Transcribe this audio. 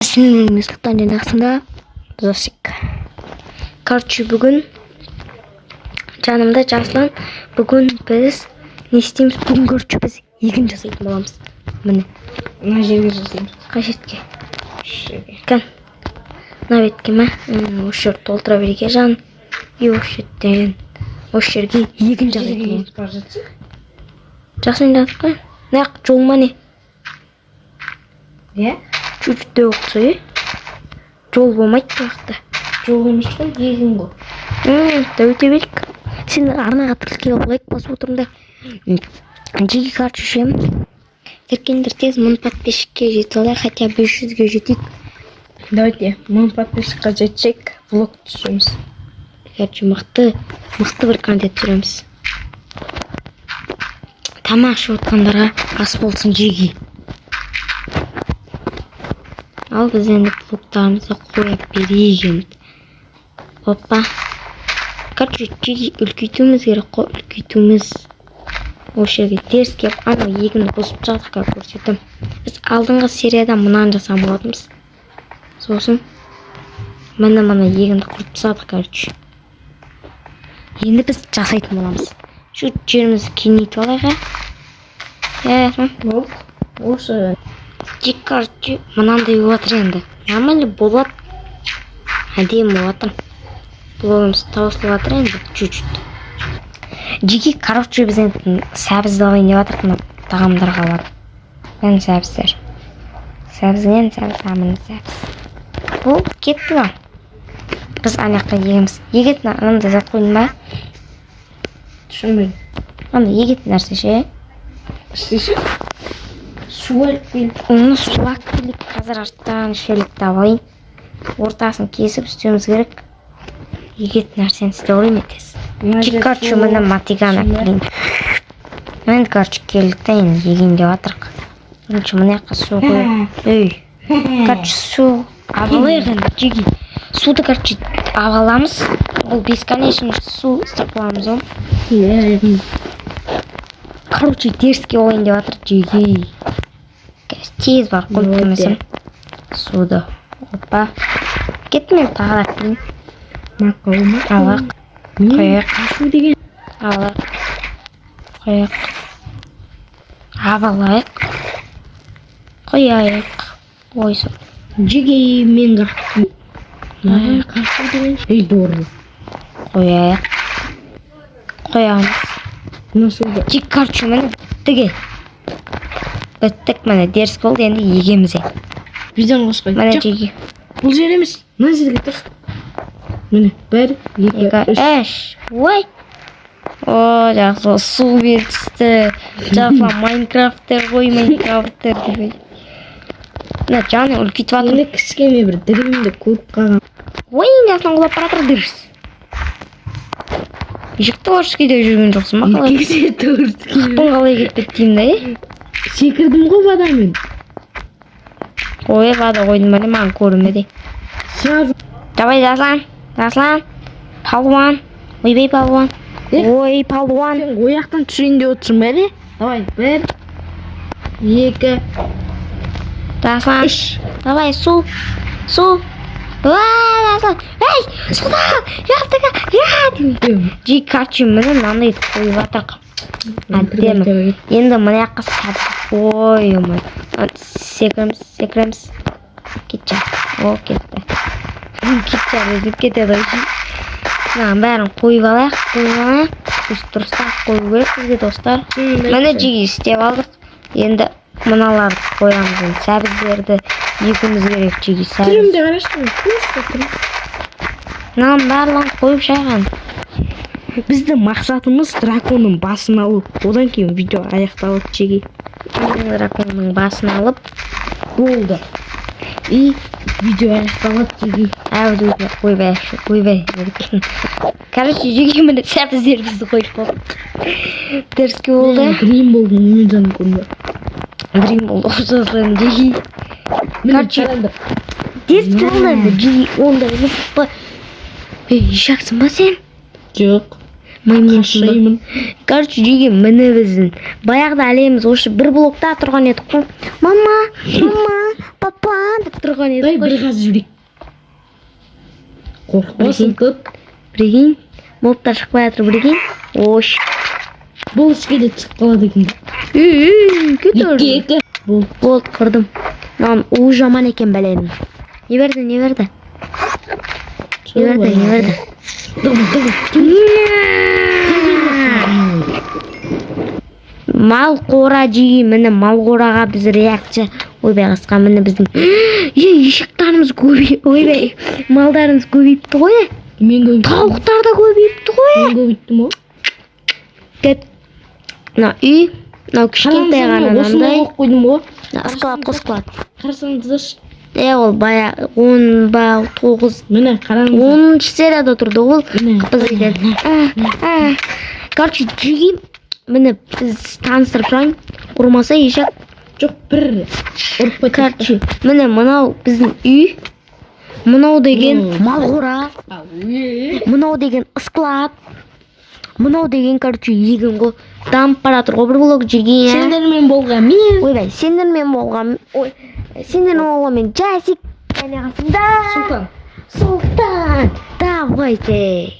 Мысықтан жанақсында Зосик. Короче, бүгін жанымда Жаслан. Бүгін біз не істейміз? Бүгін короче біз егін жасайтын боламыз. Міне. Мына жерге жасаймыз. Қай жерге? Кән. Мына бетке ме? Осы жерді толтыра береке жан. И осы жерден. Осы жерге егін жасайтын боламыз. Жақсы ойнадық қой. Нақ жол ма не? Иә? Чуть-чуть де оқса, е? Жол болмайды бұяқта. Жол емес қой, егін ғой. Дәуте берік. Сен арнаға тіркеліп лайк басып отырмын да. Жеге короче шем. Тіркендер тез 1000 подписчикке жете алайық, хотя 500-ге жетейік. Давайте 1000 подписчикқа жетсек, влог түсіреміз. Короче, мықты бір контент түсіреміз. Тамақ ішіп отқандарға ас болсын жеге. Ал біз енді блоктарымызды қойып берейік енді. Опа. Короче, жеге үлкейтуіміз керек қой, үлкейтуіміз. Осы жерге теріс кеп, анау егінді бұзып жатық көрсетім. Біз алдыңғы серияда мұнан жасам болатымыз. Сосын мына егінді құрып тастадық, короче. Енді біз жасайтын боламыз. Шу жерімізді кеңейтіп алайық. Болды. Осы Жек, короче, мынандай болатыр енді. Нормально болады. Әдемі болатыр. Блогымыз таусылып жатыр енді, чуть-чуть. Жеке, короче, біз енді сәбізді алайын деп жатырмын, тағамдарға алады. Мен сәбіздер. Сәбізден сәбіз, амын сәбіз. Бұл кетті ма? Біз анаққа егеміз. Егетін анамда зат қойын ба? түсінбеймін. Анамда егетін нәрсе ше? Істейші? Су алып келіп. Оны сулап келіп, қазір арттан шөлікті алайын. Ортасын кесіп үстеміз керек. Егетін нәрсені істе олайым етес. Жек, короче, мына матиган әпкелейін. Мен, короче, келдік та енді егін деп атырық. Бірінші мына яққа су қойып. Короче, су авалайық енді, жеге. Суды, короче, аваламыз. Ол бесконечно су істеп қоямыз ол. Короче, теріске ойын деп атыр, жеге. Тез бар, қойып демесем. Суды. Опа. Кетті мен тағалақ дейін. Маққа олма. Алақ. Қояқ. Шу деген. Алақ. Қояқ. Авалайық. Қояйық. Ойсы. Жеге мен қақтым. Қақтым деген. Ей, доры. Қояйық. Қоямыз. Насылды. Жек, короче, мені біттіге. Біттік мені деріс болды, енді егеміз. Видеоны қосқай. Мені жеге. Бұл жер емес. Мына жерге тұр. Міне, бір, екі, үш. Ой. О, жақсы, су бер түсті. Жақсы, Майнкрафтер ғой, Майнкрафтер ғой. Мына жаны үлкейтіп атыр. Мені кішкене бір дірімді көріп қалған. Ой, жасынан құлап баратыр дұрыс. Ешікті оршкеде жүрген жоқсың ма қалай? Кесе тұрды. Қақпын қалай кетпеді деймін да, Секірдім ғой вадамен. Ой, вада қойдым бәрі маған көрінмеді. Давай, Жаслан. Палуан. Ойбай, палуан. Ой, палуан. Сен ояқтан түсейін деп отырсың бәле? Давай, бір, екі, Жаслан. үш. Давай, су. Жаслан. Ей, суда. Яптыға. Жек, короче, мені мынандай қойып атық. Әдемі. Енді мына жаққа сәбіз. Ой, омай. Секіреміз. Кетші. О, кетті. Кетші, өзіп кетеді. Бәрін қойып алайық. Дұрыстап қойып керек бізге достар. Міне жеге істеп алдық. Енді мыналарды қоямыз. Сәбіздерді егіміз керек жеге сәбіз. Түрімде қараштың. Көрісті. Мынаның барлығын қойып шайған. Біздің мақсатымыз драконның басын алу. Одан кейін видео аяқталып жеге. Драконның басын алып болды. И видео аяқталып жеге. Әуді қойбай. Короче, жеге міне сәбіздер бізді қойып болды. Дәріске болды. Дрим болды, мүмеден көрді. Дрим болды, ұзасын жеге. Короче, дәріске болды, жеге онда емес па. Ешақсың ба сен? Жоқ. Шаймын. Короче, жеге міне біздің. Баяғыда әлеміз осы бір блокта тұрған едік қой. Мама, папан деп тұрған Дай еді бір ғой. қаз жүрейік. Қорықпасын көп. Бірегейін. Мобтар шықпай жатыр бірегейін. Ош. Бұл ішке де шығып қалады екен. Кетір. Екі. Болды, қырдым. Мынаған уы жаман екен бәленің. Не берді? Мал қора жиі, міне мал қораға біз реакция. Ойбай қасқа, міне біздің ешектарымыз көбейіп, ойбай малдарымыз көбейіпті ғой. Мен көбейттім. Тауықтар да көбейіпті ғой. Мен көбейттім ғой. Кет. Мына үй, мынау кішкентай ғана мынандай. Осыны қойдым ғой. Қосқылады. Қарасаңыздаршы. Ол бая 10 ба 9. Міне қараңыз. 10-шы серияда тұрды ол. Міне. Қыз екен. Короче, жүгейм. Міне біз таныстырып тұрайын. Ұрмаса ешек. Жоқ, бір ұрып қойды. Короче, міне мынау біздің үй. Мынау деген мал қора. Мынау деген склад. Мынау деген, короче, егін ғой. Дамып бара жатыр ғой бір блок жеген. Сендермен болған мен. Ойбай, сендермен болған. Ой, сендермен болған мен Жасик. Және қасымда Сұлтан. Султан. Давайте.